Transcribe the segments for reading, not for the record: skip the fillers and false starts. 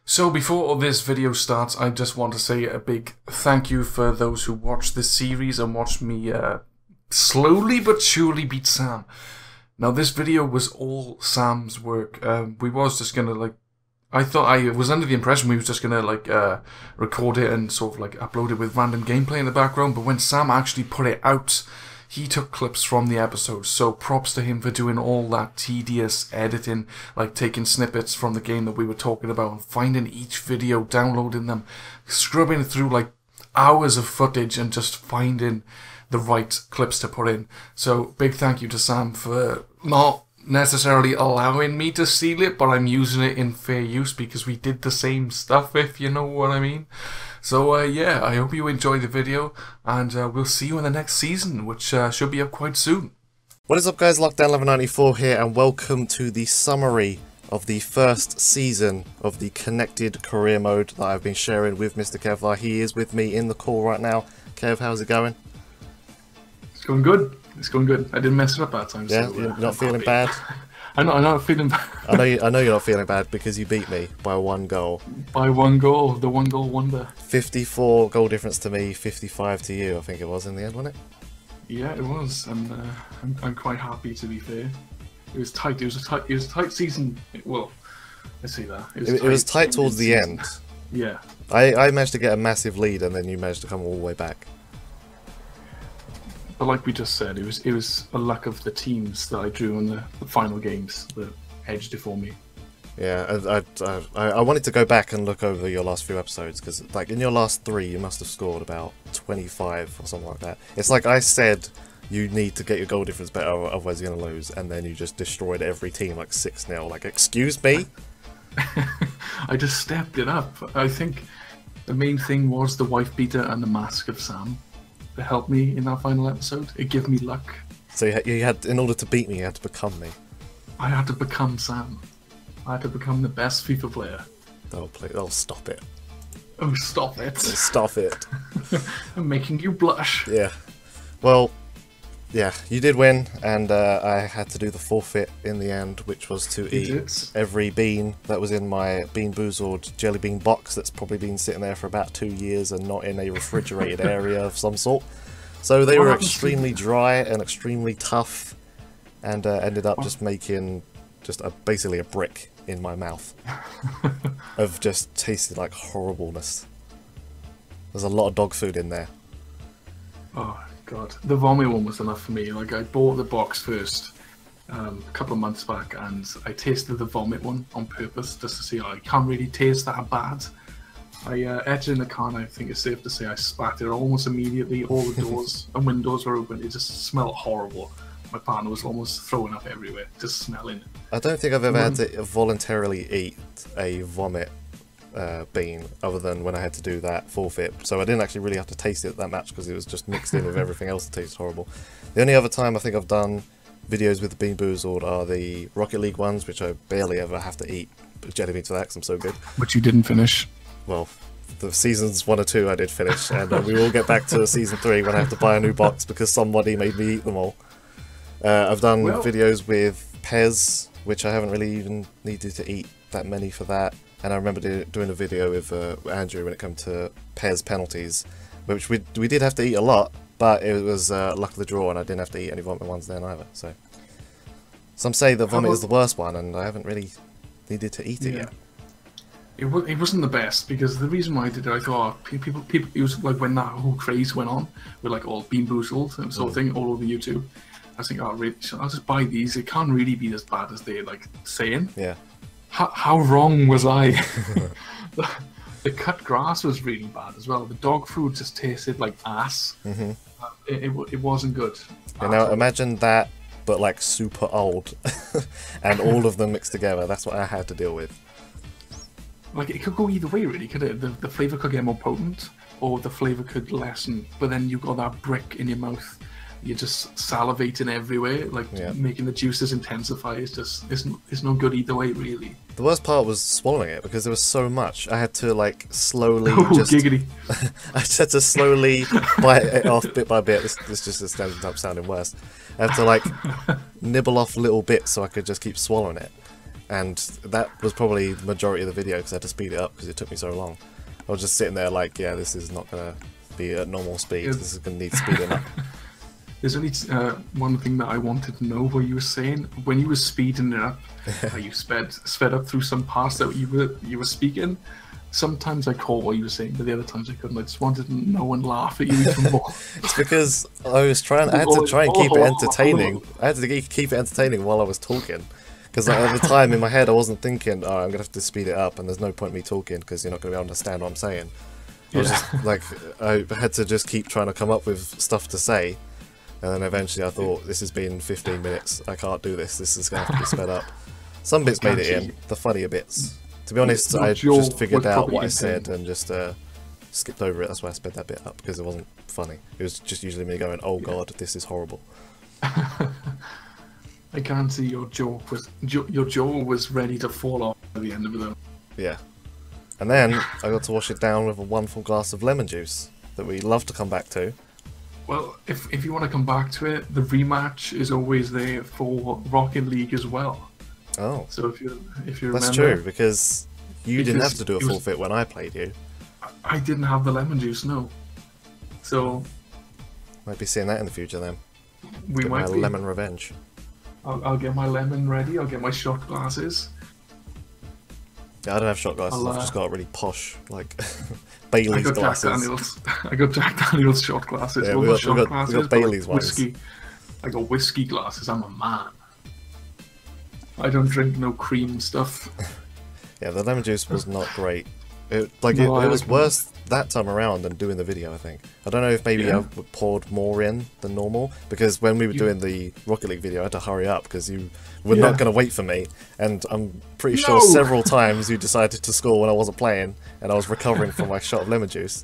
So before this video starts, I just want to say a big thank you for those who watched this series and watched me slowly but surely beat Sam. Now this video was all Sam's work. We was just gonna I thought I was under the impression we was just gonna record it and sort of upload it with random gameplay in the background, but when Sam actually put it out, he took clips from the episodes, so props to him for doing all that tedious editing, taking snippets from the game that we were talking about and finding each video, downloading them, scrubbing through hours of footage and just finding the right clips to put in. So big thank you to Sam for not necessarily allowing me to steal it, but I'm using it in fair use because we did the same stuff, if you know what I mean. So yeah, I hope you enjoy the video, and we'll see you in the next season, which should be up quite soon. What is up, guys? Lockdown1194 here, and welcome to the summary of the first season of the connected career mode that I've been sharing with Mr. Kevlar. He is with me in the call right now. Kev, how's it going? It's going good. It's going good. I didn't mess it up that time. Yeah, so, you're not feeling bad? I'm not feeling bad. I know you're not feeling bad because you beat me by one goal. By one goal, the one goal wonder. 54 goal difference to me, 55 to you, I think it was in the end, wasn't it? Yeah, it was, and I'm quite happy, to be fair. It was tight. It was a tight season. Well, let's say that. It was tight towards the end. Yeah. I managed to get a massive lead, and then you managed to come all the way back. But like we just said, it was a luck of the teams that I drew in the final games that edged it for me. Yeah, I wanted to go back and look over your last few episodes, because in your last 3 you must have scored about 25 or something like that. It's like I said you need to get your goal difference better, otherwise you're going to lose, and then you just destroyed every team 6-0. Excuse me? I just stepped it up. I think the main thing was the wife beater and the mask of Sam that helped me in that final episode. It gave me luck. So you had, in order to beat me, you had to become me. I had to become Sam. I had to become the best FIFA player. Oh, stop it. Oh, stop it. Stop it. I'm making you blush. Yeah. Well, yeah, you did win, and I had to do the forfeit in the end, which was to eat every bean that was in my Bean Boozled jelly bean box that's probably been sitting there for about 2 years and not in a refrigerated area of some sort. So they were extremely dry and extremely tough, and ended up just making basically a brick in my mouth of just tasted like horribleness. There's a lot of dog food in there. Oh god, the vomit one was enough for me. I bought the box first a couple of months back, and I tasted the vomit one on purpose just to see. I can't really taste that bad. I ate it in the car, and I think it's safe to say I spat it almost immediately. All the doors and windows were open. It just smelled horrible. My partner was almost throwing up everywhere, just smelling it. I don't think I've ever had to voluntarily eat a vomit bean other than when I had to do that forfeit. So I didn't actually really have to taste it that much because it was just mixed in with everything else that tastes horrible. The only other time I think I've done videos with the Bean Boozled are the Rocket League ones, which I barely ever have to eat jelly beans for that because I'm so good. Which you didn't finish. Well, the seasons 1 or 2 I did finish, and we will get back to season 3 when I have to buy a new box because somebody made me eat them all. I've done videos with Pez, which I haven't really even needed to eat that many for that. And I remember doing a video with Andrew when it came to Pez penalties, which we did have to eat a lot, but it was luck of the draw, and I didn't have to eat any vomit ones then either. So some say that vomit is the worst one, and I haven't really needed to eat it yet. It wasn't the best, because the reason why I did it, I thought people it was when that whole craze went on with all Bean Boozled and sort of thing all over YouTube. I was thinking, oh, really, I'll just buy these. It can't really be as bad as they're saying. Yeah. How wrong was I? The cut grass was really bad as well. The dog food just tasted like ass. It wasn't good. And now imagine that, but super old, and all of them mixed together. That's what I had to deal with. It could go either way, really, could it? The flavour could get more potent, or the flavour could lessen. But then you've got that brick in your mouth. You're just salivating everywhere, making the juices intensify. It's no good either way, really. The worst part was swallowing it, because there was so much. I had to slowly giggity. I just had to slowly bite it off bit by bit. This just ends up sounding worse. I had to nibble off little bits so I could just keep swallowing it. and that was probably the majority of the video because I had to speed it up because it took me so long. I was just sitting there like, yeah, this is not gonna be at normal speed. This is gonna need speeding up. There's only one thing that I wanted to know what you were saying. When you were speeding it up, you sped up through some parts that you were speaking. Sometimes I caught what you were saying, but the other times I couldn't. I just wanted to know and laugh at you even more. It's because I had to try and keep it entertaining. I had to keep it entertaining while I was talking. Because at the time in my head I wasn't thinking, oh, I'm going to have to speed it up and there's no point me talking because you're not going to be able to understand what I'm saying. I was just like, I had to just keep trying to come up with stuff to say. And then eventually I thought, this has been 15 minutes, I can't do this, this is going to have to be sped up. Some bits made it in, the funnier bits. To be honest, I just figured out what I said and just skipped over it. That's why I sped that bit up, because it wasn't funny. It was just usually me going, oh god, this is horrible. I can't see your jaw was ready to fall off at the end of it though. Yeah. And then I got to wash it down with a wonderful glass of lemon juice that we love to come back to. Well, if you want to come back to it, the rematch is always there for Rocket League as well. Oh. So if you remember, that's true, because you didn't have to do a forfeit when I played you. I didn't have the lemon juice, no. So might be seeing that in the future then. We get might my lemon revenge. I'll get my lemon ready. I'll get my shot glasses. Yeah, I don't have shot glasses. I've just got really posh, like Bailey's glasses. I got Jack Daniels shot glasses. Yeah, we got Bailey's ones. Whiskey. I got whiskey glasses. I'm a man. I don't drink no cream stuff. Yeah, the lemon juice was not great. It was worse that time around than doing the video, I think. I don't know if maybe I poured more in than normal, because when we were doing the Rocket League video, I had to hurry up because you were not going to wait for me, and I'm pretty sure several times you decided to score when I wasn't playing, and I was recovering from my shot of lemon juice.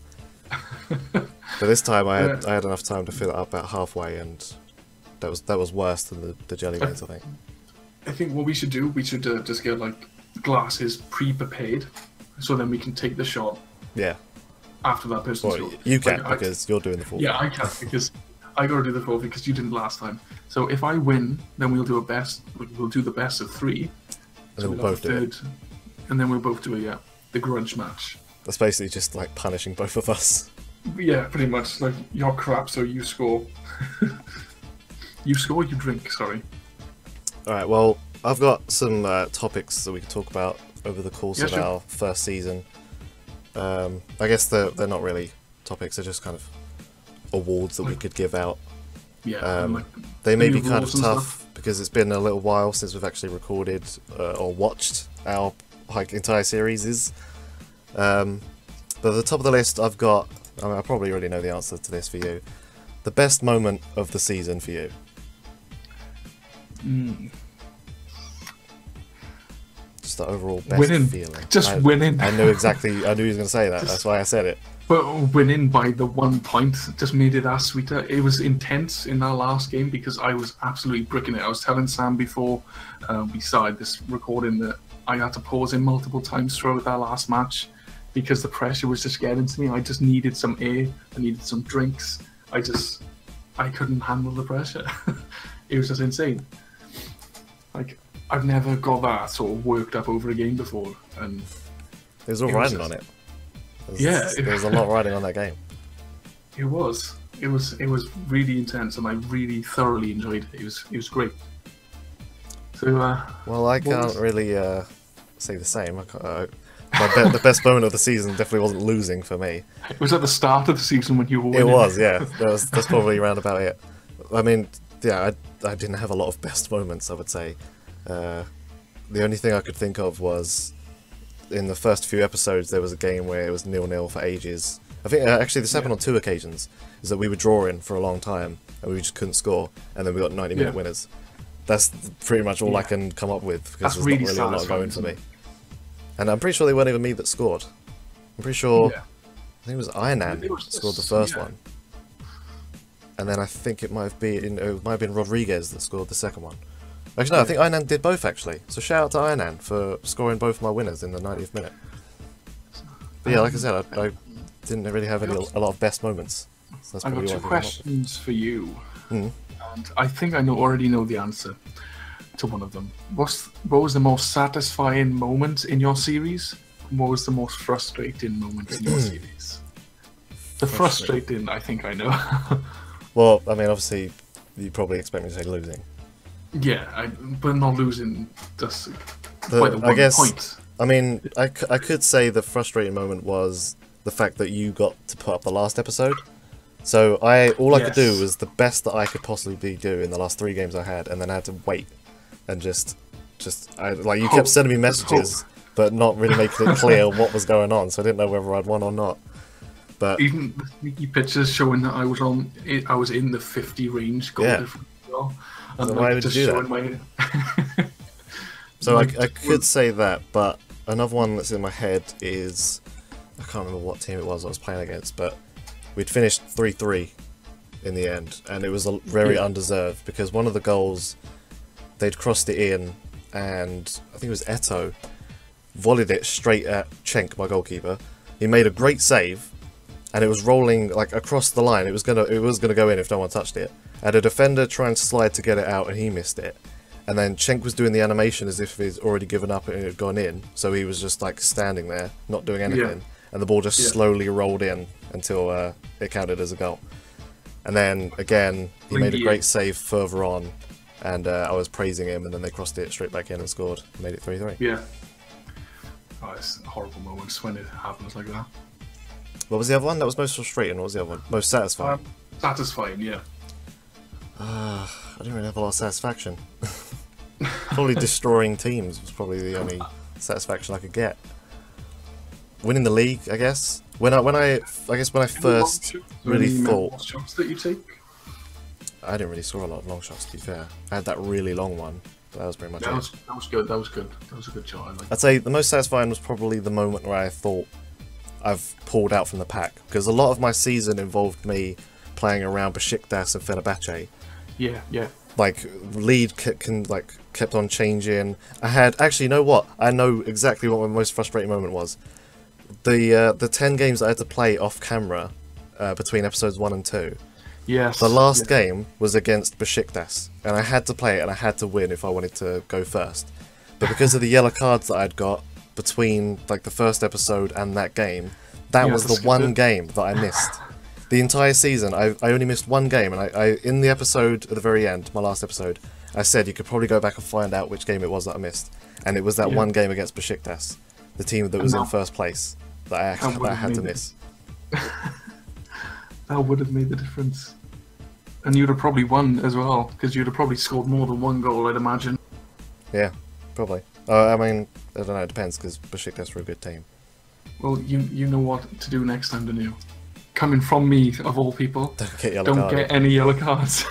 But this time I had enough time to fill it up about halfway, and that was worse than the jelly beans, I think. I think what we should do, we should just get like glasses pre-prepared, so then we can take the shot. Yeah. After that person's score. You can, because you're doing the forfeit. Yeah, I can, because I got to do the forfeit because you didn't last time. So if I win, then we'll do the best of 3. And then we'll both do it. And then we'll both do the grudge match. That's basically just like punishing both of us. Yeah, pretty much. Like, you're crap, so you score. You score, you drink, sorry. Alright, well, I've got some topics that we can talk about over the course of our first season. I guess they're not really topics, they're just kind of awards that we could give out. Yeah, they may be kind of tough because it's been a little while since we've actually recorded or watched our entire series. But at the top of the list I've got, I probably already know the answer to this for you, the best moment of the season for you. Just the overall best feeling. Just winning. I knew he was going to say that. That's why I said it. But winning by the 1 point just made it that sweeter. It was intense in that last game because I was absolutely bricking it. I was telling Sam before we started this recording that I had to pause him multiple times throughout that last match because the pressure was just getting to me. I just needed some air. I needed some drinks. I couldn't handle the pressure. It was just insane. Like, I've never got that sort of worked up over a game before, and it was all riding on it. There was a lot riding on that game. It was really intense, and I really thoroughly enjoyed it. It was great. So, well, I can't really say the same. The best moment of the season definitely wasn't losing for me. It was at the start of the season when you were winning. It was, yeah. That's probably around about it. I mean, yeah, I didn't have a lot of best moments, I would say. The only thing I could think of was in the first few episodes there was a game where it was 0-0 for ages. I think actually this happened on 2 occasions, is that we were drawing for a long time and we just couldn't score, and then we got 90-minute winners. That's pretty much all I can come up with, because there's not really a lot going for me. And I'm pretty sure they weren't even me that scored. I'm pretty sure, I think it was Ironan that scored the first one. And then I think it might have been Rodriguez that scored the second one. Actually, no, I think Ironan did both, actually. So shout out to Ironan for scoring both my winners in the 90th minute. But yeah, like I said, I didn't really have a lot of best moments. So that's I've got 2 questions for you. And I think I already know the answer. to one of them. What was the most satisfying moment in your series? What was the most frustrating moment in your series? The frustrating, I think I know. Well, I mean, obviously, you probably expect me to say losing. Yeah, but not losing just by the 1 point. I mean, I could say the frustrating moment was the fact that you got to put up the last episode. So all I could do was the best that I could possibly do in the last 3 games I had, and then I had to wait and just you kept sending me messages, but not really making it clear what was going on. So I didn't know whether I'd won or not. But even the sneaky pictures showing that I was in the 50 range goal difference as well. And so why would you do that? So I could say that, but another one that's in my head is, I can't remember what team it was I was playing against, but we'd finished 3-3 in the end, and it was very undeserved because one of the goals, they'd crossed it in, and I think it was Eto volleyed it straight at Cenk, my goalkeeper. He made a great save, and it was rolling like across the line. It was gonna go in if no one touched it. And a defender trying to slide to get it out, and he missed it. And then Cenk was doing the animation as if he's already given up and it had gone in, so he was just like standing there, not doing anything. And the ball just slowly rolled in until it counted as a goal. And then again, he made a great save further on, and I was praising him, and then they crossed it straight back in and scored, made it 3-3. Yeah. Oh, it's horrible moments when it happens like that. What was the other one? That was most frustrating. What was the other one? Most satisfying. Satisfying, yeah. I didn't really have a lot of satisfaction. Probably destroying teams was probably the only satisfaction I could get. Winning the league, I guess. When I first really thought. Shots that you take? I didn't really score a lot of long shots, to be fair. I had that really long one. But that was pretty much it. That was good. That was good. That was a good shot. I'd say the most satisfying was probably the moment where I thought I've pulled out from the pack, because a lot of my season involved me playing around Besiktas and Fenerbahce. Yeah, yeah. Like, lead kept on changing. I had, actually, you know what? I know exactly what my most frustrating moment was. The 10 games I had to play off camera between episodes 1 and 2. Yes. The last game was against Besiktas, and I had to play it and I had to win if I wanted to go first. But because of the yellow cards that I'd got between like the first episode and that game, that was the one game that I missed. The entire season, I only missed one game, and I in the episode at the very end, my last episode, I said you could probably go back and find out which game it was that I missed, and it was that one game against Besiktas, the team that was in first place, that I had to miss. That would have made the difference, and you'd have probably won as well, because you'd have probably scored more than 1 goal, I'd imagine. Yeah, probably. I mean, I don't know. It depends, because Besiktas were a good team. Well, you know what to do next time, don't you? Coming from me, of all people, don't get any yellow cards.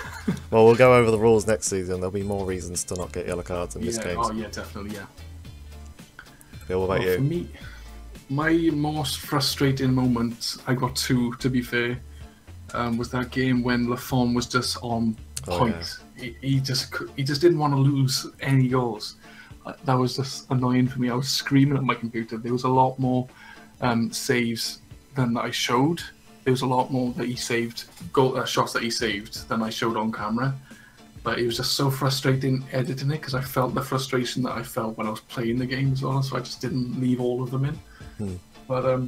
Well, we'll go over the rules next season. There'll be more reasons to not get yellow cards in this game. Oh yeah, definitely, yeah. Bill, what about you? For me, my most frustrating moment, I got 2 to be fair, was that game when Lafon was just on point. Yeah. He just didn't want to lose any goals. That was just annoying for me. I was screaming at my computer. There was a lot more saves than I showed. There was a lot more that he saved, shots that he saved, than I showed on camera. But it was just so frustrating editing it, because I felt the frustration that I felt when I was playing the game as well, so I just didn't leave all of them in. But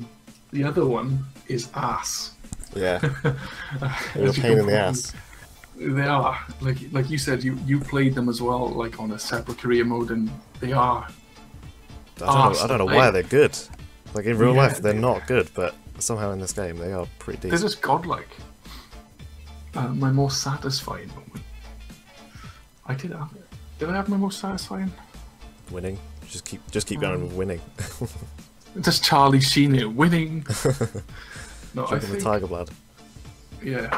the other one is ass. Yeah. They're a pain in the ass. They are. Like you said, you played them as well, like on a separate career mode, and they are. I don't know why they're good. Like in real life, they're not good, but somehow in this game, they are pretty decent. They're just godlike. My most satisfying moment. Did I have my most satisfying? Winning. Just keep going with winning. Just Charlie Sheen it, winning. No, I think the tiger blood. Yeah.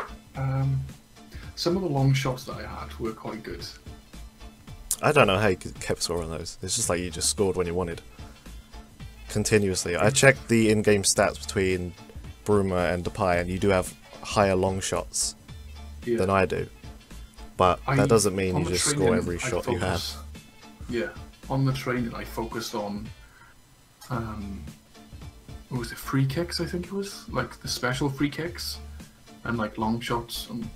Some of the long shots that I had were quite good. I don't know how you kept scoring those. It's just like you just scored when you wanted. Continuously. I checked the in-game stats between Bruma and Depay, and you do have higher long shots than I do. But that doesn't mean you just score every shot you have. Yeah. On the training, I focused on what was it, free kicks, I think it was? Like the special free kicks and like long shots, and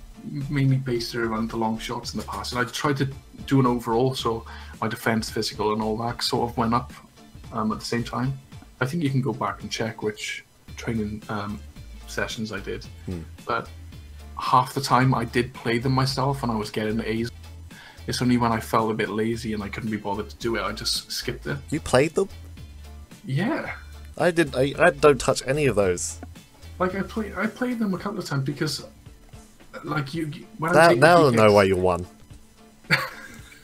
mainly based it around the long shots in the past. And I tried to doing overall. So my defense, physical, and all that sort of went up at the same time. I think you can go back and check which training sessions I did, but half the time I did play them myself and I was getting A's. It's only when I felt a bit lazy and I couldn't be bothered to do it, I just skipped it. You played them? Yeah. I don't touch any of those. Like I played them a couple of times because, like when now I know why you won.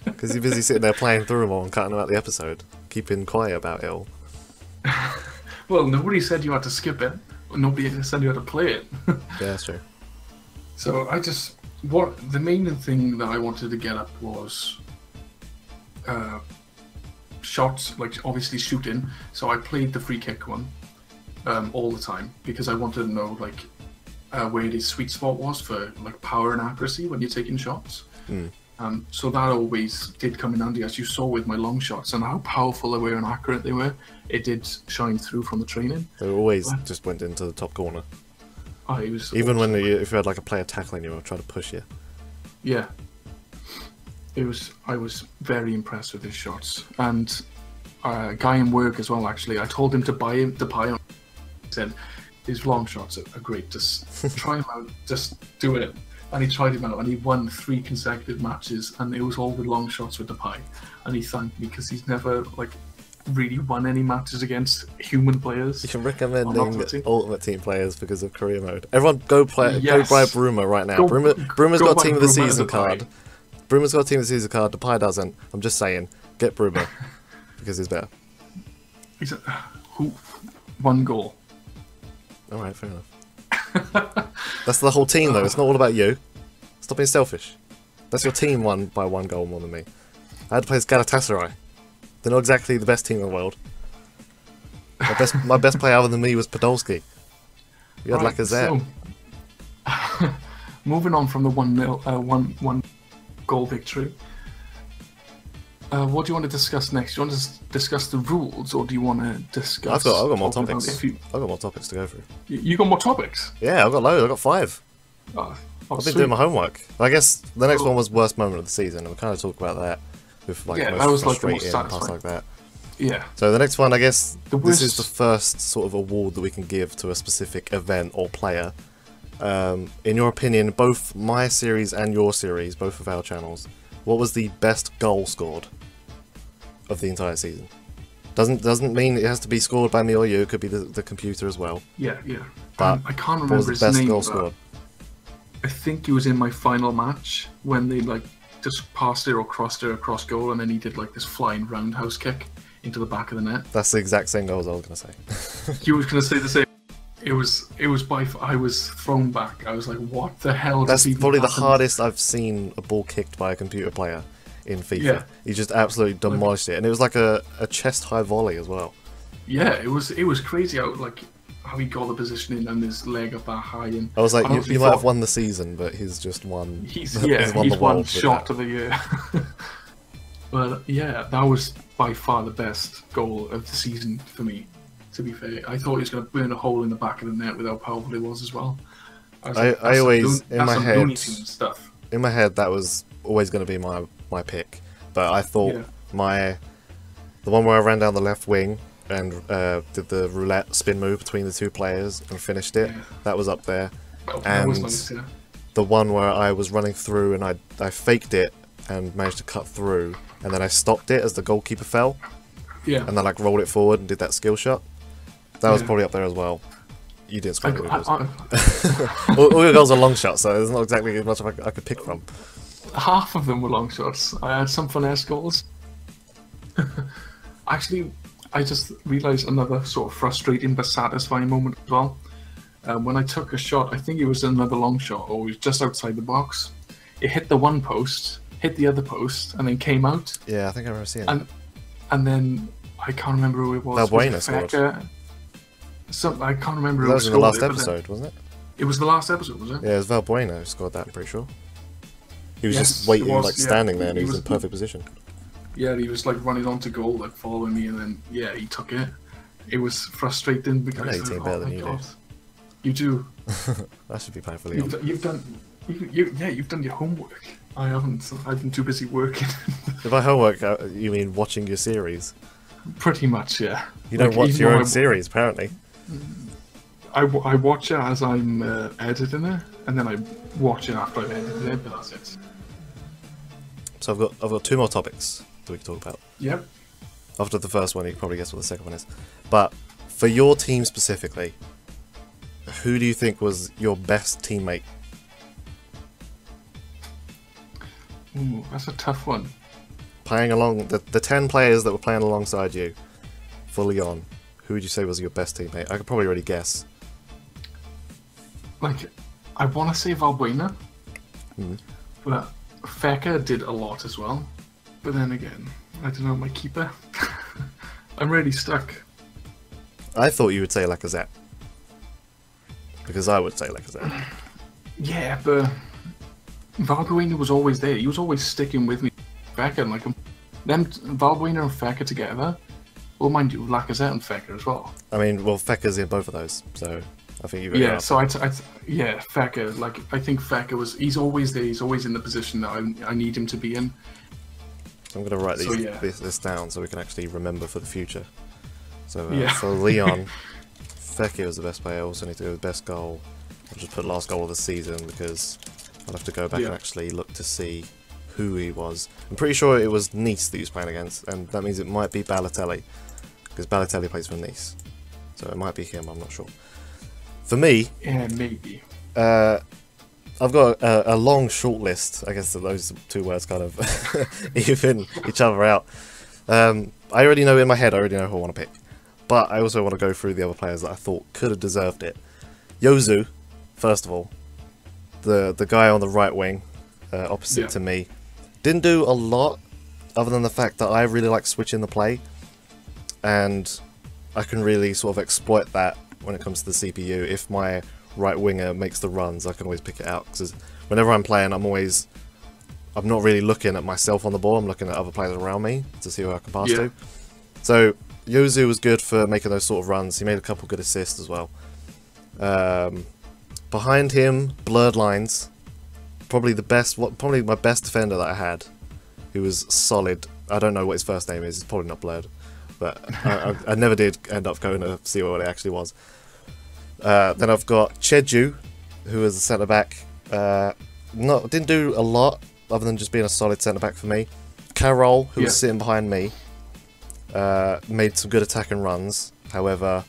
Because you're busy sitting there playing through them all and cutting out the episode, keeping quiet about it all. Well, nobody said you had to skip it. Nobody said you had to play it. Yeah, that's true. So the main thing that I wanted to get up was shots, like obviously shooting. So I played the free kick one all the time because I wanted to know like where the sweet spot was for like power and accuracy when you're taking shots. So that always did come in handy, as you saw with my long shots and how powerful they were and accurate they were. It did shine through from the training. They always just went into the top corner. Oh, it was even awesome. if you had like a player tackling you or trying to push you. Yeah, I was very impressed with his shots, and a guy in work as well. Actually, I told him to buy him. He said his long shots are great. Just try him out. Just do it. And he tried him out, and he won 3 consecutive matches, and it was all with long shots with the pie. And he thanked me because he's never like really won any matches against human players. You're recommending Ultimate Team players because of career mode. Everyone go buy Bruma right now. Bruma's got Team of the Season card. Bruma's got Team of the Season card, the pie doesn't. I'm just saying, get Bruma because he's better. He's one goal. Alright, fair enough. That's the whole team though, it's not all about you. Stop being selfish. That's your team won by 1 goal more than me. I had to play as Galatasaray. They're not exactly the best team in the world. My best player other than me was Podolski. You had Lacazette. So, moving on from the 1 goal victory. What do you want to discuss next? Do you want to discuss the rules, or do you want to discuss... I've got more topics. I've got more topics to go through. You got more topics? Yeah, I've got loads. I've got 5. I've been doing my homework. I guess the next one was worst moment of the season, and we kind of talked about that. With most that was like the most frustrating and stuff like that. Yeah. So the next one, I guess, this is the first sort of award that we can give to a specific event or player. In your opinion, both my series and your series, both of our channels, what was the best goal scored of the entire season? Doesn't mean it has to be scored by me or you. It could be the computer as well. Yeah. But I can't remember what was the his best name. Goal scored? I think he was in my final match when they like just passed it or crossed it across goal, and then he did like this flying roundhouse kick into the back of the net. That's the exact same goal as I was going to say. You was going to say the same. It was I was thrown back. I was like, what the hell? That's probably the hardest I've seen a ball kicked by a computer player in FIFA. Yeah. He just absolutely demolished it, and it was like a chest high volley as well. Yeah, it was crazy how he got the positioning and his leg up that high. And I was like, you might have won the season, but he's just won. He's won shot of the year. But yeah, that was by far the best goal of the season for me. To be fair, I thought he was going to burn a hole in the back of the net with how powerful it was as well. I always in my head that was always going to be my pick, but I thought the one where I ran down the left wing and did the roulette spin move between the 2 players and finished it, that was up there. And was nice, the one where I was running through and I faked it and managed to cut through, and then I stopped it as the goalkeeper fell, and then like rolled it forward and did that skill shot. That was probably up there as well. You didn't score any goals. All your goals are long shots, so there's not exactly much I could pick from. Half of them were long shots. I had some finesse goals. Actually, I just realised another sort of frustrating but satisfying moment as well. When I took a shot, I think it was another long shot, or it was just outside the box. It hit the one post, hit the other post, and then came out. Yeah, I think I remember seeing it. And then I can't remember who it was. Valbuena scored. I can't remember. That was in the last episode, wasn't it? It was the last episode, was it? Yeah, it was Valbuena who scored that, I'm pretty sure. He was just waiting, standing there, and he was in perfect position. Yeah, he was like running onto goal, like following me, and then he took it. It was frustrating because I know your team better than you do. You do. That should be painfully. You've done your homework. I haven't. I've been too busy working. By homework, you mean watching your series? Pretty much, yeah. You don't watch your own series, apparently. I watch it as I'm editing it, and then I watch it after I've edited it, but that's it. So I've got 2 more topics that we can talk about. Yep. After the first one, you can probably guess what the second one is. But for your team specifically, who do you think was your best teammate? Ooh, that's a tough one. Playing along, the 10 players that were playing alongside you, fully on, who would you say was your best teammate? I could probably already guess. Like, I want to say Valbuena, but Feka did a lot as well. But then again, I don't know, my keeper. I'm really stuck. I thought you would say Lacazette. Because I would say Lacazette. Yeah, but Valbuena was always there. He was always sticking with me. Feka and like them, Valbuena and Feka together. Well, mind you, Lacazette and Feka as well. I mean, well, Feka's in both of those, so I think you've got yeah. So yeah, Feka. Like I think Feka was. He's always there. He's always in the position that I need him to be in. I'm going to write this down so we can actually remember for the future. So for Leon, Feka was the best player. I also need to go with best goal. I'll just put last goal of the season because I'll have to go back and actually look to see who he was. I'm pretty sure it was Nice that he was playing against, and that means it might be Balotelli, because Balotelli plays for Nice. So it might be him, I'm not sure. For me... Yeah, maybe. I've got a long short list. I guess those 2 words kind of even each other out. I already know in my head, I already know who I want to pick. But I also want to go through the other players that I thought could have deserved it. Yozu, first of all. The guy on the right wing, opposite to me. Didn't do a lot, other than the fact that I really like switching the play. And I can really sort of exploit that when it comes to the CPU. If my right winger makes the runs, I can always pick it out. Because whenever I'm playing, I'm not really looking at myself on the ball, I'm looking at other players around me to see who I can pass to. So Yozu was good for making those sort of runs. He made a couple good assists as well. Behind him, blurred lines. Probably my best defender that I had, who was solid. I don't know what his first name is. It's probably not blurred, but I never did end up going to see what it actually was. Then I've got Cheju, who is a centre back. Didn't do a lot other than just being a solid centre back for me. Carroll, who was sitting behind me, made some good attacking runs. However,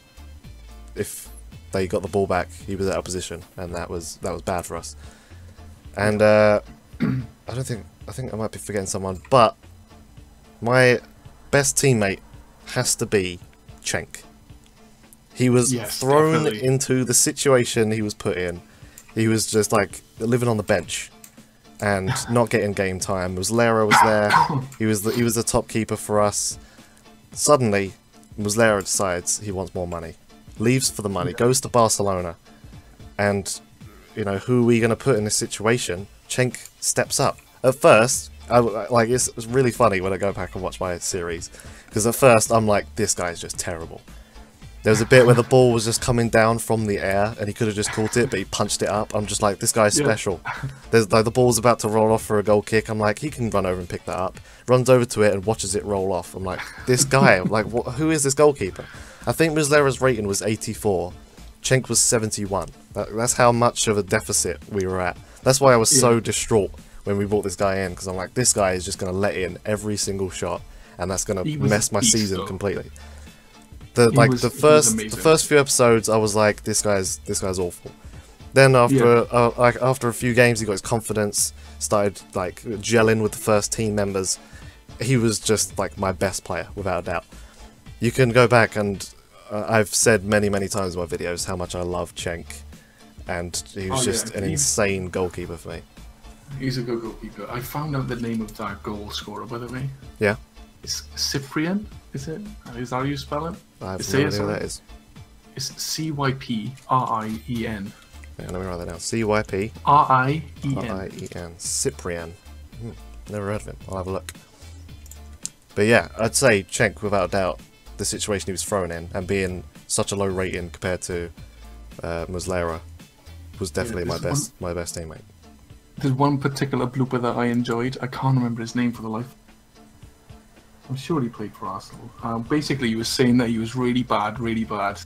if they got the ball back, he was out of position, and that was bad for us. And I think I might be forgetting someone, but my best teammate has to be Cenk. He was thrown into the situation he was put in. He was just like living on the bench and not getting game time. Muslera was there. He was the top keeper for us. Suddenly, Muslera decides he wants more money, leaves for the money, goes to Barcelona, and you know, who are we going to put in this situation? Cenk steps up. At first, it's really funny when I go back and watch my series, because at first I'm like, this guy's just terrible. There was a bit where the ball was just coming down from the air, and he could have just caught it, but he punched it up. I'm just like, this guy's special. There's like the ball's about to roll off for a goal kick. I'm like, he can run over and pick that up. Runs over to it and watches it roll off. I'm like, this guy. I'm like, who is this goalkeeper? I think Muslera's rating was 84. Cenk was 71. That's how much of a deficit we were at. That's why I was so distraught when we brought this guy in, because I'm like, this guy is just going to let in every single shot, and that's going to mess my season completely. The first few episodes, I was like, this guy's awful. Then after a few games, he got his confidence, started like gelling with the first team members. He was just like my best player, without a doubt. You can go back and I've said many times in my videos how much I love Cenk, and he was just an insane goalkeeper for me. He's a good goalkeeper. I found out the name of that goal scorer, by the way. Yeah. It's Cyprian, is it? Is that how you spell it? I have no idea what that is. It's Cyprien. Yeah, let me write that down. Cyprien. Rien. Cyprian. Never heard of him. I'll have a look. But yeah, I'd say Cenk, without a doubt, the situation he was thrown in, and being such a low rating compared to Muslera, was definitely my best teammate. there's one particular blooper that I enjoyed. I can't remember his name for the life. I'm sure he played for Arsenal. Basically, he was saying that he was really bad, really bad.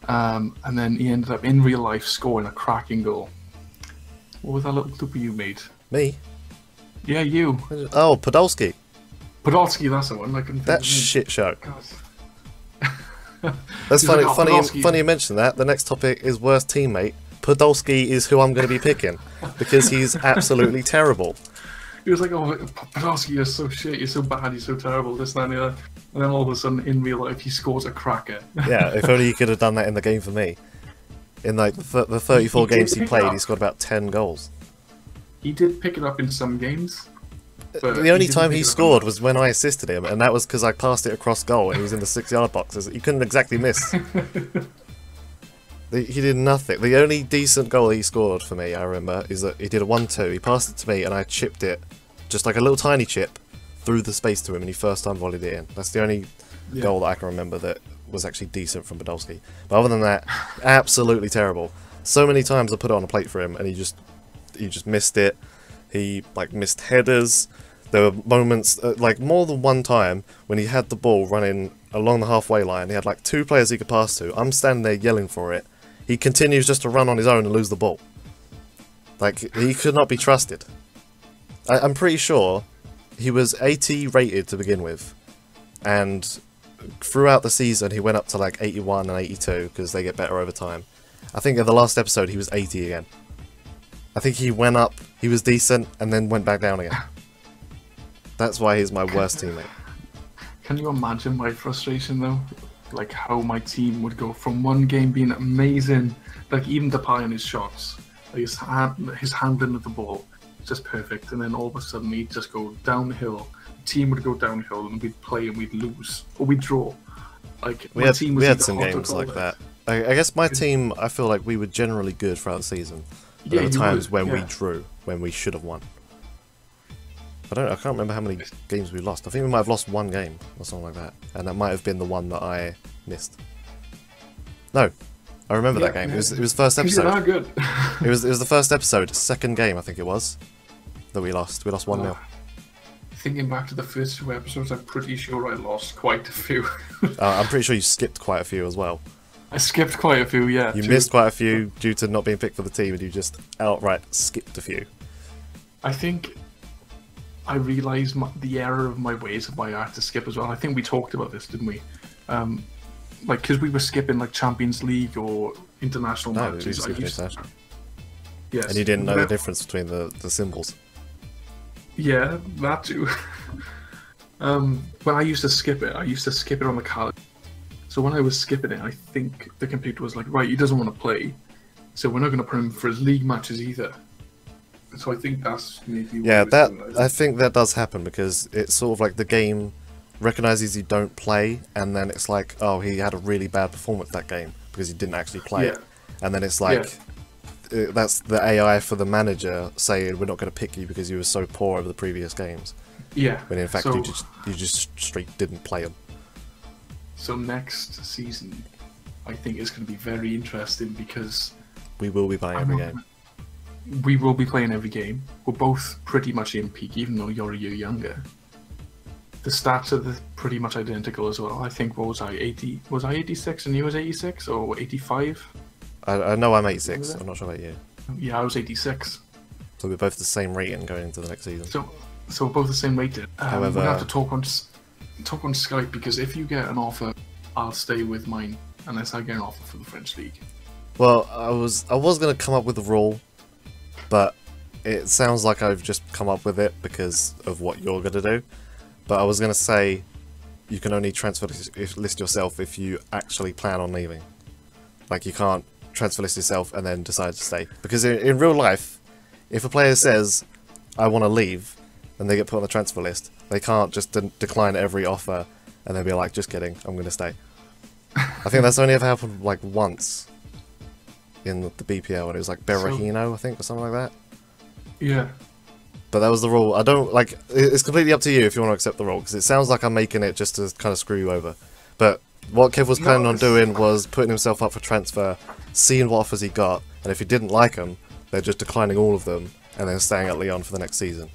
And then he ended up in real life scoring a cracking goal. What was that little blooper you made? Me? Yeah, you. Oh, Podolski. Podolski, that's the one. That shit show. God. That's funny. Like, Funny you mention that. The next topic is worst teammate. Podolski is who I'm going to be picking because he's absolutely terrible. He was like, "Oh, Podolski, you're so shit. You're so bad. You're so terrible. This, that, and the other." And then all of a sudden, in real life, he scores a cracker. Yeah, if only you could have done that in the game for me. In like the 34 games he played, he scored about 10 goals. He did pick it up in some games. The only time he scored was when I assisted him, and that was because I passed it across goal and he was in the 6-yard box. He couldn't exactly miss. He did nothing. The only decent goal he scored for me, I remember, is that he did a 1-2. He passed it to me and I chipped it, just like a little tiny chip, through the space to him, and he first time volleyed it in. That's the only goal that I can remember that was actually decent from Podolski. But other than that, absolutely terrible. So many times I put it on a plate for him and he just missed it. He like missed headers. There were moments, like more than one time, when he had the ball running along the halfway line. He had like 2 players he could pass to. I'm standing there yelling for it. He continues just to run on his own and lose the ball. Like, he could not be trusted. I'm pretty sure he was 80 rated to begin with, and throughout the season he went up to like 81 and 82 because they get better over time. I think in the last episode he was 80 again. I think he went up, he was decent, and then went back down again. That's why he's my worst teammate. Can you imagine my frustration though? Like how my team would go from one game being amazing, like even Depay and his shots, like his handling of the ball, just perfect, and then all of a sudden he'd just go downhill. The team would go downhill, and we'd play and we'd lose or we'd draw. Like we had some games like that. I guess my team, I feel like we were generally good throughout the season. There were times when we drew, when we should have won. I can't remember how many games we lost. I think we might have lost 1 game or something like that, and that might have been the one that I missed. No, I remember that game. It was first episode. You're not good. it was the first episode, second game I think it was, that we lost. We lost 1-0. Thinking back to the first 2 episodes, I'm pretty sure I lost quite a few. I'm pretty sure you skipped quite a few as well. I skipped quite a few, yeah. You missed quite a few due to not being picked for the team, and you just outright skipped a few. I think I realised the error of my ways of why I had to skip as well. I think we talked about this, didn't we? Like, because we were skipping like Champions League or international matches. Yes. And you didn't know the difference between the symbols. Yeah, that too. When I used to skip it on the calendar. So when I was skipping it, I think the computer was like, right, he doesn't want to play, so we're not going to put him for his league matches either. So I think that's maybe I think that does happen because it's sort of like the game recognizes you don't play, and then it's like, oh, he had a really bad performance that game because he didn't actually play. And then it's like that's the AI for the manager saying we're not going to pick you because you were so poor over the previous games. Yeah. When in fact you just straight didn't play them. So next season, I think is going to be very interesting because we will be playing every game. We will be playing every game. We're both pretty much in peak, even though you're a year younger. The stats are pretty much identical as well. I think, what was I, 80? Was I 86 and you was 86 or 85? I know I'm 86. I'm not sure about you. Yeah, I was 86. So we're both the same rating going into the next season. So we're both the same rating. However, we'll have to talk on Skype because if you get an offer, I'll stay with mine unless I get an offer for the French League. Well, I was going to come up with a rule, but it sounds like I've just come up with it because of what you're going to do. But I was going to say you can only transfer list yourself if you actually plan on leaving. Like, you can't transfer list yourself and then decide to stay. Because in real life, if a player says, I want to leave, and they get put on the transfer list, they can't just decline every offer and then be like, just kidding, I'm going to stay. I think that's only ever happened like once in the BPL, and it was like Berahino, I think, or something like that. Yeah. But that was the rule. I don't, like, it's completely up to you if you want to accept the rule, because it sounds like I'm making it just to kind of screw you over. But what Kev was planning on doing was putting himself up for transfer, seeing what offers he got, and if he didn't like them, they're just declining all of them, and then staying at Lyon for the next season.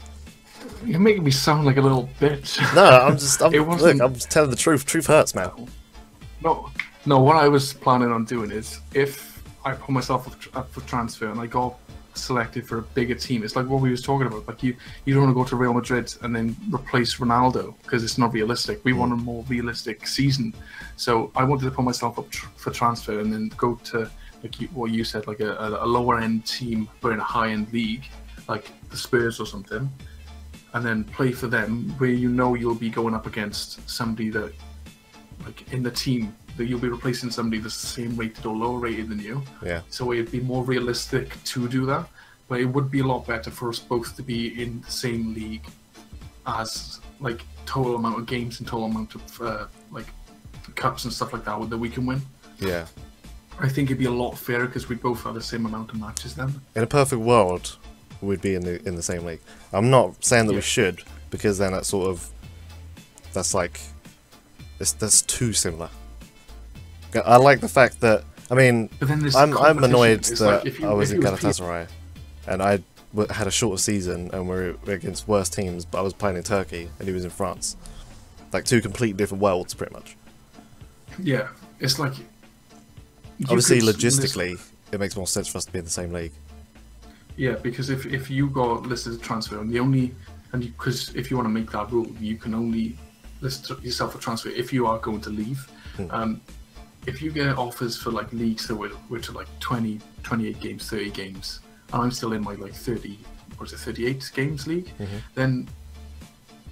You're making me sound like a little bitch. No, I'm telling the truth. Truth hurts, man. No, what I was planning on doing is, if I put myself up for transfer and I got selected for a bigger team, it's like what we was talking about. Like you don't want to go to Real Madrid and then replace Ronaldo, because it's not realistic. We want a more realistic season. So I wanted to put myself up for transfer and then go to, like what you said, like a lower end team but in a high end league, like the Spurs or something, and then play for them, where you know you'll be going up against somebody that, like in the team, that you'll be replacing somebody that's the same rated or lower rated than you. Yeah. So it'd be more realistic to do that. But it would be a lot better for us both to be in the same league, as like total amount of games and total amount of like cups and stuff like that we can win. Yeah. I think it'd be a lot fairer because we both have the same amount of matches then. In a perfect world, we'd be in the same league. I'm not saying that we should, because then that's too similar. I like the fact that, I mean, I'm annoyed that I was in Galatasaray and I had a shorter season and we're against worse teams, but I was playing in Turkey and he was in France. Like two completely different worlds, pretty much. Yeah, it's like... Obviously, logistically, it makes more sense for us to be in the same league. Yeah, because if you got listed as transfer, because if you want to make that rule, you can only list yourself for transfer if you are going to leave. If you get offers for like leagues that were to like 20, 28 games, 30 games, and I'm still in my like 38 games league, then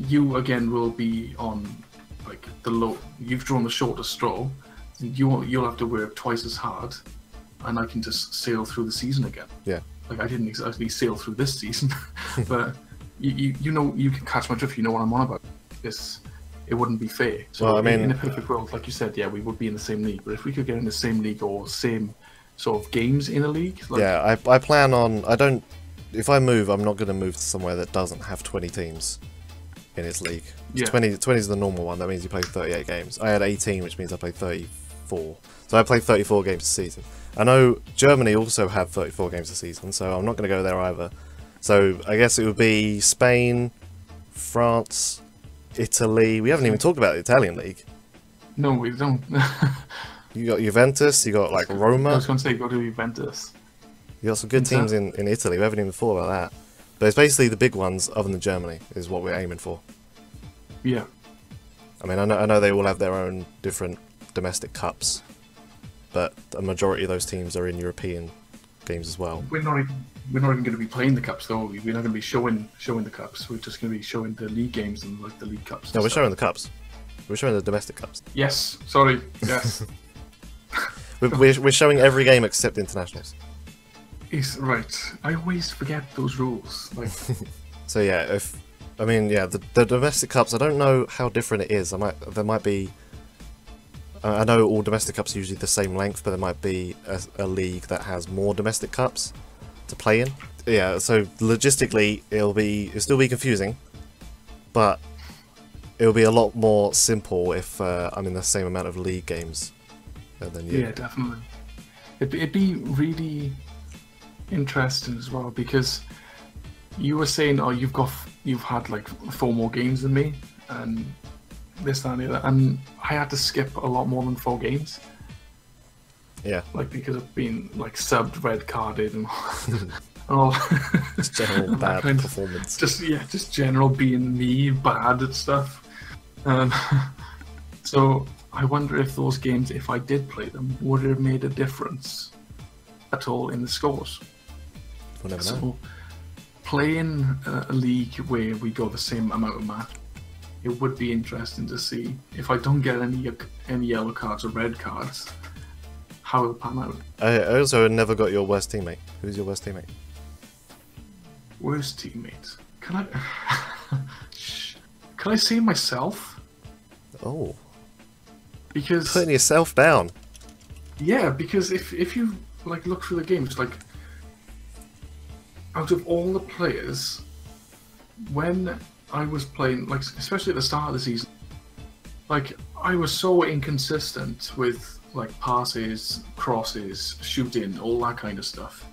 you again will be on like you've drawn the shortest straw. You'll have to work twice as hard, and I can just sail through the season again. Yeah. Like I didn't exactly sail through this season, but you know, you can catch my drift. You know what I'm on about. It wouldn't be fair. So well, I mean, in a perfect world, like you said, yeah, we would be in the same league. But if we could get in the same league or same sort of games in a league, like, yeah, I plan on. If I move, I'm not going to move to somewhere that doesn't have 20 teams in its league. Yeah. 20 is the normal one. That means you play 38 games. I had 18, which means I played 34. So I played 34 games a season. I know Germany also have 34 games a season, so I'm not going to go there either. So I guess it would be Spain, France, Italy. We haven't even talked about the Italian league. No, we don't. You got Juventus, you got like Roma. I was going to say go to Juventus. You got some good teams in Italy. We haven't even thought about that. But it's basically the big ones, other than Germany, is what we're aiming for. Yeah. I mean, I know they all have their own different domestic cups, but a majority of those teams are in European games as well. We're not even going to be playing the cups, though. We're not going to be showing the cups. We're just going to be showing the league games and like the league cups. No, we're showing the cups. We're showing the domestic cups. Yes. Sorry. Yes. we're showing every game except internationals. Is right. I always forget those rules. Like. So yeah, the domestic cups. I don't know how different it is. There might be. I know all domestic cups are usually the same length, but there might be a league that has more domestic cups to play in. Yeah, so logistically, it'll still be confusing, but it'll be a lot more simple if I'm in the same amount of league games than you. Yeah, definitely. It'd be really interesting as well, because you were saying, oh, you've had like 4 more games than me, and this, that, and the other, and I had to skip a lot more than 4 games. Yeah. Like, because of being like subbed, red carded, and all. Just general bad performance. Just general being me, bad at stuff. So I wonder if those games, if I did play them, would it have made a difference at all in the scores. We'll never know. So playing a league where we got the same amount of match, it would be interesting to see if I don't get any yellow cards or red cards, how it'll pan out. I also never got your worst teammate. Who's your worst teammate? Worst teammate? Can I say myself? Oh. Because putting yourself down. Yeah, because if you like look through the games, like out of all the players, when I was playing, like especially at the start of the season, like I was so inconsistent with like passes, crosses, shooting, all that kind of stuff.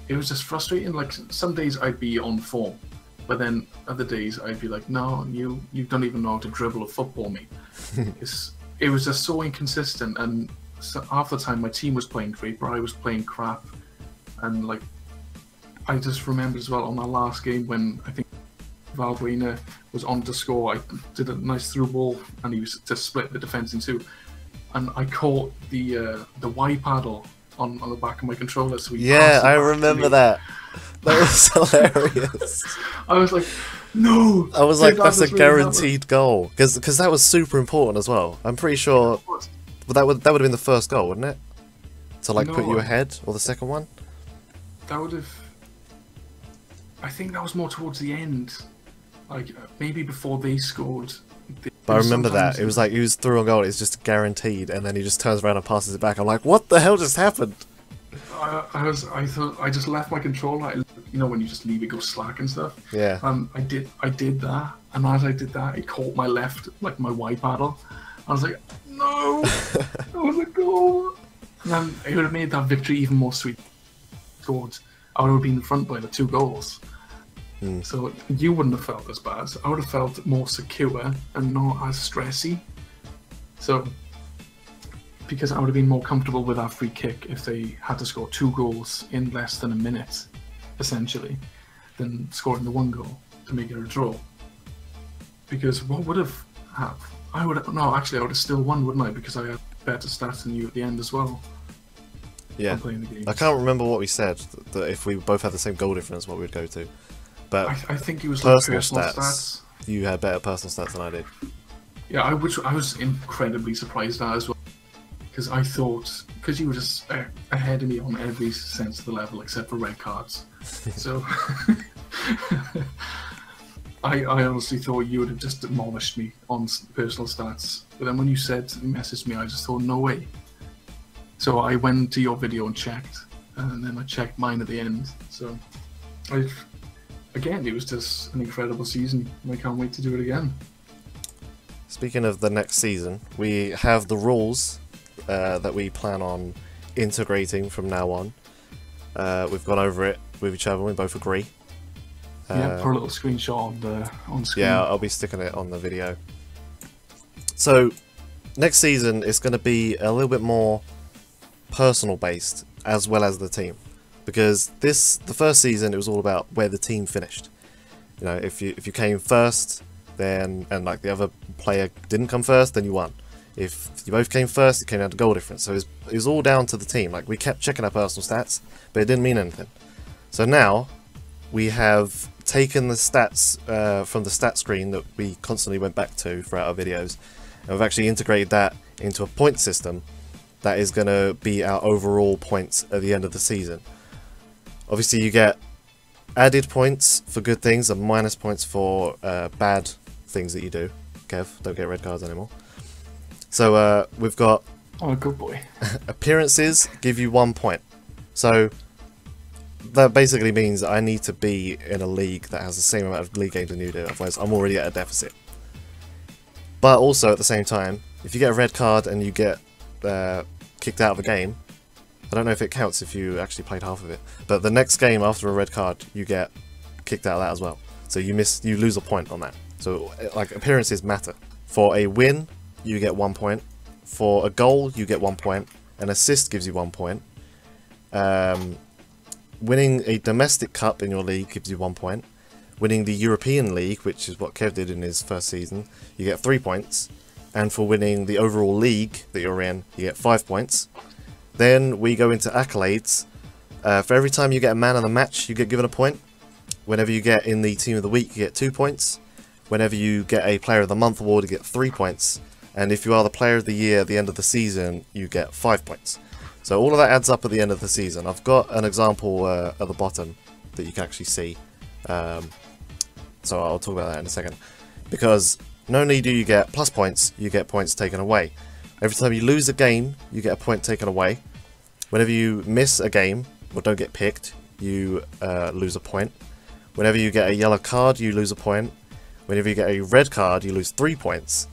it was just frustrating. Like some days I'd be on form, but then other days I'd be like, no, you don't even know how to dribble a football, mate. It was just so inconsistent, and so half the time my team was playing great, but I was playing crap. And like, I just remember as well on that last game when I think Valbuena was on to score, I did a nice through ball, and he was to split the defense in two, and I caught the Y paddle on the back of my controller. So yeah, I remember that. That was hilarious. I was like, no. I was like, that's a guaranteed goal, because that was super important as well. I'm pretty sure that would have been the first goal, wouldn't it? To like put you ahead, or the second one. That would have. I think that was more towards the end, like maybe before they scored. But I remember that it was like he was through on goal. It's just guaranteed, and then he just turns around and passes it back. I'm like, what the hell just happened? I thought I just left my controller. You know when you just leave it go slack and stuff. Yeah. I did that, and as I did that, it caught my left, like my Y paddle. I was like, no, that was a goal. And then it would have made that victory even more sweet. Towards, I would have been in front by the 2 goals. So you wouldn't have felt as bad. I would have felt more secure and not as stressy. So, because I would have been more comfortable with our free kick if they had to score 2 goals in less than a minute, essentially, than scoring the 1 goal to make it a draw. Because what would have happened? I would have still won, wouldn't I? Because I had better stats than you at the end as well. Yeah, I can't remember what we said, that if we both had the same goal difference, what we would go to. But I think it was personal stats. You had better personal stats than I did. Yeah, I was incredibly surprised at as well. Because I thought, because you were just ahead of me on every sense of the level except for red cards. So, I honestly thought you would have just demolished me on personal stats. But then when you messaged me, I just thought, no way. So I went to your video and checked, and then I checked mine at the end. So, again, it was just an incredible season. I can't wait to do it again. Speaking of the next season, we have the rules that we plan on integrating from now on. We've gone over it with each other. We both agree. Yeah, put a little screenshot on screen. Yeah, I'll be sticking it on the video. So, next season is going to be a little bit more personal based as well as the team, because the first season it was all about where the team finished. You know, if you came first, then and like the other player didn't come first, then you won. If you both came first, it came down to goal difference. So it was all down to the team. Like we kept checking our personal stats, but it didn't mean anything. So now we have taken the stats from the stat screen that we constantly went back to throughout our videos, and we've actually integrated that into a point system that is going to be our overall points at the end of the season. Obviously you get added points for good things and minus points for bad things that you do. Kev, don't get red cards anymore. So we've got... Oh, good boy. Appearances give you 1 point. So that basically means I need to be in a league that has the same amount of league games than you do, otherwise I'm already at a deficit. But also at the same time, if you get a red card and you get kicked out of a game, I don't know if it counts if you actually played half of it, but the next game after a red card you get kicked out of that as well, so you lose a point on that. So like appearances matter. For a win you get 1 point, for a goal you get 1 point, an assist gives you 1 point, winning a domestic cup in your league gives you 1 point, winning the European League, which is what Kev did in his first season, you get 3 points. And for winning the overall league that you're in, you get 5 points. Then we go into accolades. For every time you get a man of the match, you get given a point. Whenever you get in the team of the week, you get 2 points. Whenever you get a player of the month award, you get 3 points. And if you are the player of the year at the end of the season, you get 5 points. So all of that adds up at the end of the season. I've got an example at the bottom that you can actually see. So I'll talk about that in a second. Because not only do you get plus points, you get points taken away. Every time you lose a game, you get a point taken away. Whenever you miss a game, or don't get picked, you lose a point. Whenever you get a yellow card, you lose a point. Whenever you get a red card, you lose 3 points.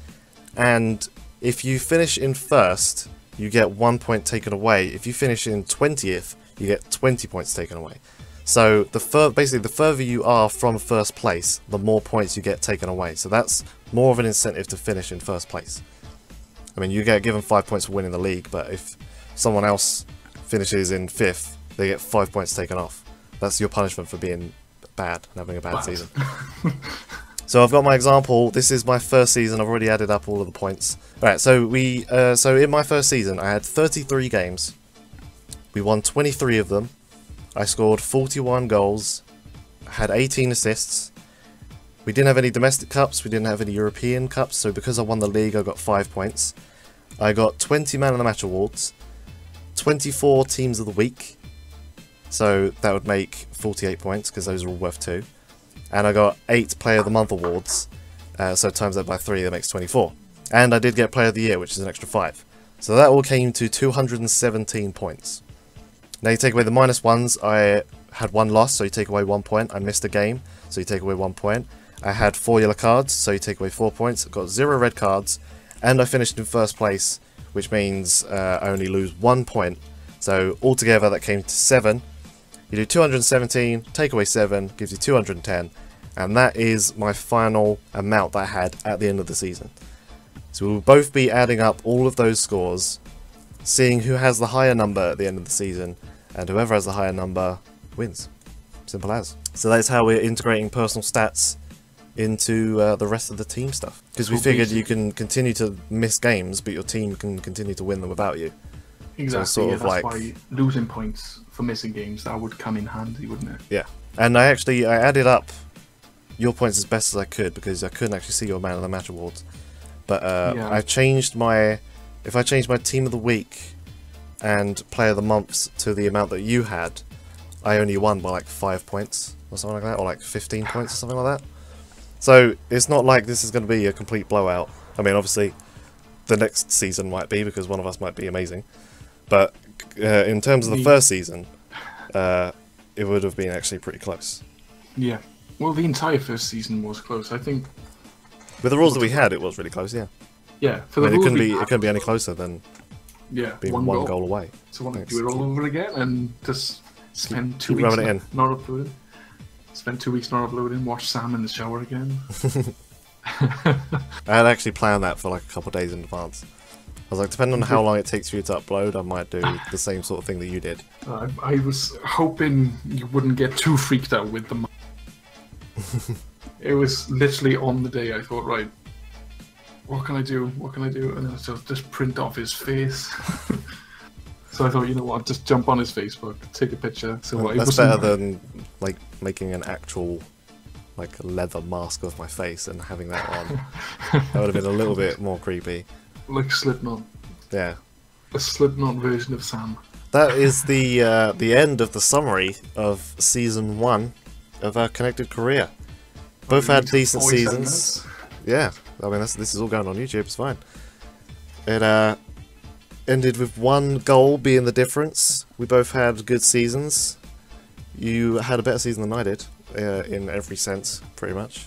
And if you finish in first, you get 1 point taken away. If you finish in 20th, you get 20 points taken away. So basically the further you are from first place, the more points you get taken away. So that's more of an incentive to finish in first place. I mean, you get given 5 points for winning the league, but if someone else finishes in 5th, they get 5 points taken off. That's your punishment for being bad and having a bad season. So I've got my example. This is my first season. I've already added up all of the points. Alright, so so in my first season, I had 33 games. We won 23 of them. I scored 41 goals, had 18 assists. We didn't have any domestic cups, we didn't have any European cups, so because I won the league I got 5 points. I got 20 Man of the Match awards, 24 Teams of the Week, so that would make 48 points because those are all worth 2. And I got 8 Player of the Month awards, so times that by 3 that makes 24. And I did get Player of the Year, which is an extra 5. So that all came to 217 points. Now you take away the -1s, I had 1 loss, so you take away 1 point. I missed a game, so you take away 1 point. I had 4 yellow cards, so you take away 4 points. I got 0 red cards, and I finished in first place, which means I only lose 1 point. So altogether that came to 7. You do 217, take away 7, gives you 210, and that is my final amount that I had at the end of the season. So we'll both be adding up all of those scores, seeing who has the higher number at the end of the season, and whoever has the higher number wins. Simple as. So that's how we're integrating personal stats into the rest of the team stuff. Because we figured you can continue to miss games, but your team can continue to win them without you. Exactly, so that's like why losing points for missing games, that would come in handy, wouldn't it? Yeah, and I added up your points as best as I could, because I couldn't actually see your Man of the Match awards. But yeah. I changed my... If I changed my Team of the Week and Player of the Months to the amount that you had, I only won by like 5 points or something like that, or like 15 points or something like that. So it's not like this is going to be a complete blowout. I mean, obviously, the next season might be, because one of us might be amazing. But in terms of the first season, it would have been actually pretty close. Yeah. Well, the entire first season was close, I think. With the rules that we had, it was really close, yeah. Yeah, for the rules it couldn't be any closer than being one goal away. So I want to do it all over again and just spend 2 weeks not uploading. Spend 2 weeks not uploading, watch Sam in the shower again. I had actually planned that for like a couple of days in advance. I was like, depending on how long it takes for you to upload, I might do the same sort of thing that you did. I was hoping you wouldn't get too freaked out with them. It was literally on the day I thought, right, what can I do? What can I do? And then I just print off his face. So I thought, you know what, just jump on his Facebook, take a picture. So that's better than like making an actual like leather mask of my face and having that on. That would have been a little bit more creepy. Like Slipknot. Yeah. A Slipknot version of Sam. That is the end of the summary of Season 1 of our Connected Career. Both had decent seasons. Yeah, I mean, this is all going on YouTube, it's fine. It ended with 1 goal being the difference. We both had good seasons. You had a better season than I did, in every sense, pretty much.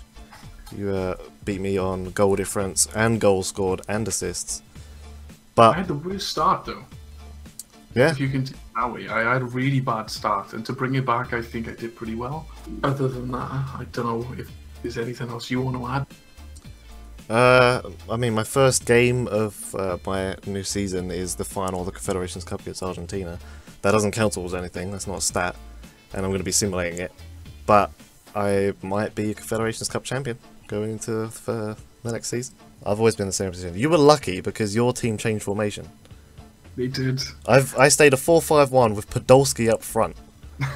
You beat me on goal difference and goals scored and assists. But I had the worst start though. Yeah. If you can take it that way, I had a really bad start, and to bring it back, I think I did pretty well. Other than that, I don't know if there's anything else you want to add. I mean, my first game of my new season is the final of the Confederations Cup against Argentina. That doesn't count towards anything, that's not a stat, and I'm going to be simulating it. But I might be a Confederations Cup champion going into the next season. I've always been in the same position. You were lucky because your team changed formation. They did. I stayed a 4-5-1 with Podolski up front,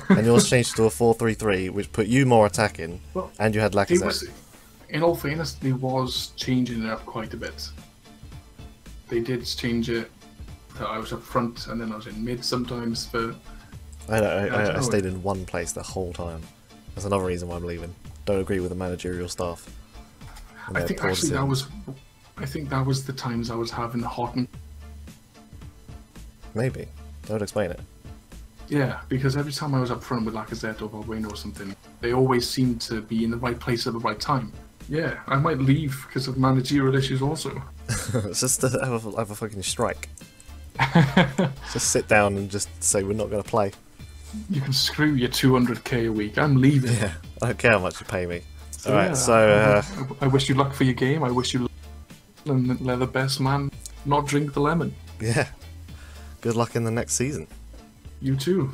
and yours changed to a 4-3-3, which put you more attacking, and you had Lacazette. In all fairness, they was changing it up quite a bit. They did change it. I was up front, and then I was in mid sometimes. But I stayed in one place the whole time. That's another reason why I'm leaving. Don't agree with the managerial staff. I think actually that was. I think that was the times I was having the hot. Maybe. That would explain it. Yeah, because every time I was up front with Lacazette or Valbuena or something, they always seemed to be in the right place at the right time. Yeah, I might leave because of managerial issues also. Just to have a fucking strike. Just sit down and just say we're not going to play. You can screw your 200k a week. I'm leaving. Yeah, I don't care how much you pay me. So, Alright, yeah, so... I wish you luck for your game. I wish you luck, and let the best man not drink the lemon. yeah. Good luck in the next season. You too.